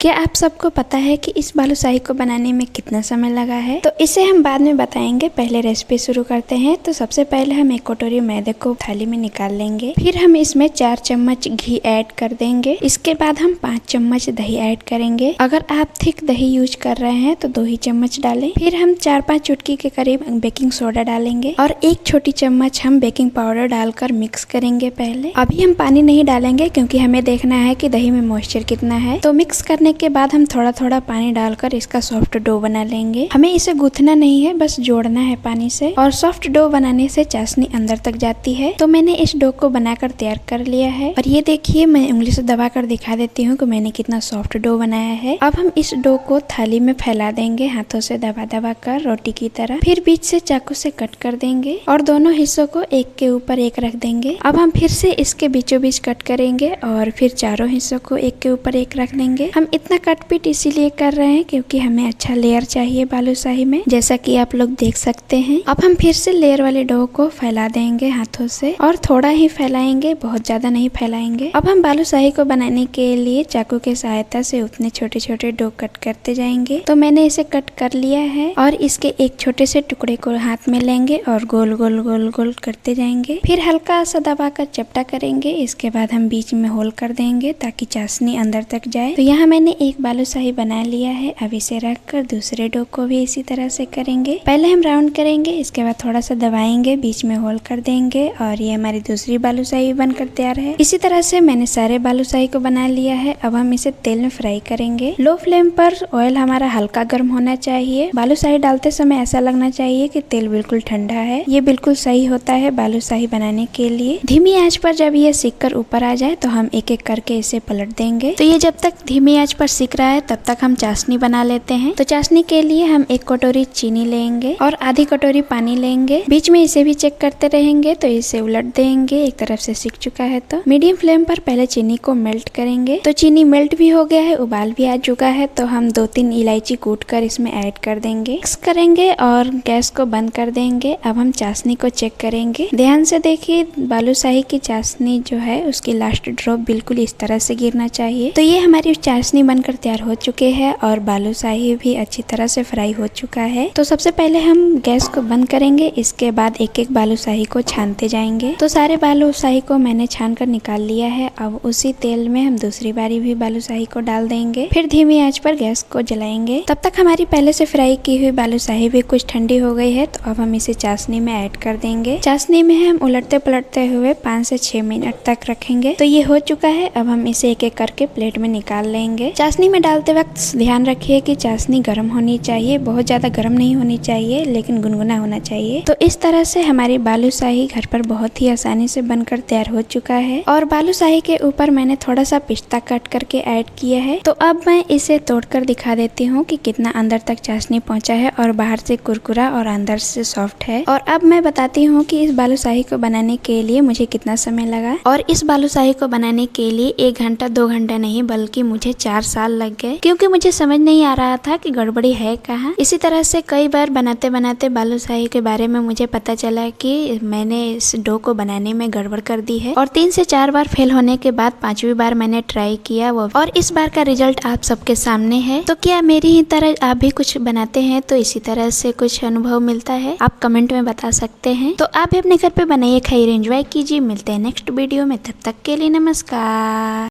क्या आप सबको पता है कि इस बालूशाही को बनाने में कितना समय लगा है? तो इसे हम बाद में बताएंगे, पहले रेसिपी शुरू करते हैं। तो सबसे पहले हम एक कटोरी मैदे को थाली में निकाल लेंगे। फिर हम इसमें 4 चम्मच घी ऐड कर देंगे। इसके बाद हम 5 चम्मच दही ऐड करेंगे। अगर आप थिक दही यूज कर रहे हैं तो 2 ही चम्मच डालें। फिर हम 4-5 चुटकी के करीब बेकिंग सोडा डालेंगे और 1 छोटी चम्मच हम बेकिंग पाउडर डालकर मिक्स करेंगे। पहले अभी हम पानी नहीं डालेंगे क्योंकि हमें देखना है कि दही में मॉइस्चर कितना है। तो मिक्स करने के बाद हम थोड़ा थोड़ा पानी डालकर इसका सॉफ्ट डो बना लेंगे। हमें इसे गूंथना नहीं है, बस जोड़ना है पानी से। और सॉफ्ट डो बनाने से चाशनी अंदर तक जाती है। तो मैंने इस डो को बनाकर तैयार कर लिया है और ये देखिए, मैं उंगली से दबा कर दिखा देती हूँ कि मैंने कितना सॉफ्ट डो बनाया है। अब हम इस डो को थाली में फैला देंगे, हाथों से दबा दबा कर रोटी की तरह। फिर बीच से चाकू से कट कर देंगे और दोनों हिस्सों को एक के ऊपर एक रख देंगे। अब हम फिर से इसके बीचों बीच कट करेंगे और फिर चारों हिस्सों को एक के ऊपर एक रख देंगे। हम इतना कटपीट इसीलिए कर रहे हैं क्योंकि हमें अच्छा लेयर चाहिए बालूशाही में, जैसा कि आप लोग देख सकते हैं। अब हम फिर से लेयर वाले डो को फैला देंगे हाथों से और थोड़ा ही फैलाएंगे, बहुत ज्यादा नहीं फैलाएंगे। अब हम बालूशाही को बनाने के लिए चाकू की सहायता से उतने छोटे छोटे डो कट करते जाएंगे। तो मैंने इसे कट कर लिया है और इसके एक छोटे से टुकड़े को हाथ में लेंगे और गोल गोल गोल गोल करते जाएंगे। फिर हल्का सा दबाकर चपटा करेंगे। इसके बाद हम बीच में होल कर देंगे ताकि चाशनी अंदर तक जाए। तो यहाँ मैंने एक बालूशाही बना लिया है। अब इसे रखकर दूसरे डो को भी इसी तरह से करेंगे। पहले हम राउंड करेंगे, इसके बाद थोड़ा सा दबाएंगे, बीच में होल कर देंगे और ये हमारी दूसरी बालूशाही बनकर तैयार है। इसी तरह से मैंने सारे बालूशाही को बना लिया है। अब हम इसे तेल में फ्राई करेंगे। लो फ्लेम पर ऑयल हमारा हल्का गर्म होना चाहिए। बालूशाही डालते समय ऐसा लगना चाहिए कि तेल बिल्कुल ठंडा है। ये बिल्कुल सही होता है बालूशाही बनाने के लिए। धीमी आंच पर जब ये सिक कर ऊपर आ जाए तो हम एक एक करके इसे पलट देंगे। तो ये जब तक धीमी आंच पर सिक रहा है तब तक हम चाशनी बना लेते हैं। तो चाशनी के लिए हम 1 कटोरी चीनी लेंगे और आधी कटोरी पानी लेंगे। बीच में इसे भी चेक करते रहेंगे। तो इसे उलट देंगे, एक तरफ से सिक चुका है। तो मीडियम फ्लेम पर पहले चीनी को मेल्ट करेंगे। तो चीनी मेल्ट भी हो गया है, उबाल भी आ चुका है। तो हम 2-3 इलायची कूट कर इसमें ऐड कर देंगे, मिक्स करेंगे और गैस को बंद कर देंगे। अब हम चाशनी को चेक करेंगे। ध्यान से देखिए, बालूशाही की चाशनी जो है उसकी लास्ट ड्रॉप बिल्कुल इस तरह से गिरना चाहिए। तो ये हमारी चाशनी बनकर तैयार हो चुके हैं और बालूशाही भी अच्छी तरह से फ्राई हो चुका है। तो सबसे पहले हम गैस को बंद करेंगे। इसके बाद एक एक बालूशाही को छानते जाएंगे। तो सारे बालूशाही को मैंने छान कर निकाल लिया है। अब उसी तेल में हम दूसरी बारी भी बालूशाही को डाल देंगे। फिर धीमी आंच पर गैस को जलाएंगे। तब तक हमारी पहले से फ्राई की हुई बालूशाही भी कुछ ठंडी हो गई है। तो अब हम इसे चाशनी में ऐड कर देंगे। चाशनी में हम उलटते पलटते हुए 5 से 6 मिनट तक रखेंगे। तो ये हो चुका है। अब हम इसे एक एक करके प्लेट में निकाल लेंगे। चाशनी में डालते वक्त ध्यान रखिए कि चाशनी गर्म होनी चाहिए, बहुत ज्यादा गर्म नहीं होनी चाहिए, लेकिन गुनगुना होना चाहिए। तो इस तरह से हमारी बालूशाही घर पर बहुत ही आसानी से बनकर तैयार हो चुका है। और बालूशाही के ऊपर मैंने थोड़ा सा पिस्ता कट करके ऐड किया है। तो अब मैं इसे तोड़कर दिखा देती हूँ कि कितना अंदर तक चाशनी पहुंचा है और बाहर से कुरकुरा और अंदर से सॉफ्ट है। और अब मैं बताती हूँ कि इस बालूशाही को बनाने के लिए मुझे कितना समय लगा। और इस बालूशाही को बनाने के लिए 1 घंटा 2 घंटा नहीं, बल्कि मुझे 4 साल लग गए, क्योंकि मुझे समझ नहीं आ रहा था कि गड़बड़ी है कहाँ। इसी तरह से कई बार बनाते बनाते बालूशाही के बारे में मुझे पता चला कि मैंने इस डो को बनाने में गड़बड़ कर दी है। और 3 से 4 बार फेल होने के बाद 5वीं बार मैंने ट्राई किया वो, और इस बार का रिजल्ट आप सबके सामने है। तो क्या मेरी ही तरह आप भी कुछ बनाते हैं तो इसी तरह से कुछ अनुभव मिलता है? आप कमेंट में बता सकते हैं। तो आप भी अपने घर पे बनाइए, खाइए, एंजॉय कीजिए। मिलते हैं नेक्स्ट वीडियो में, तब तक के लिए नमस्कार।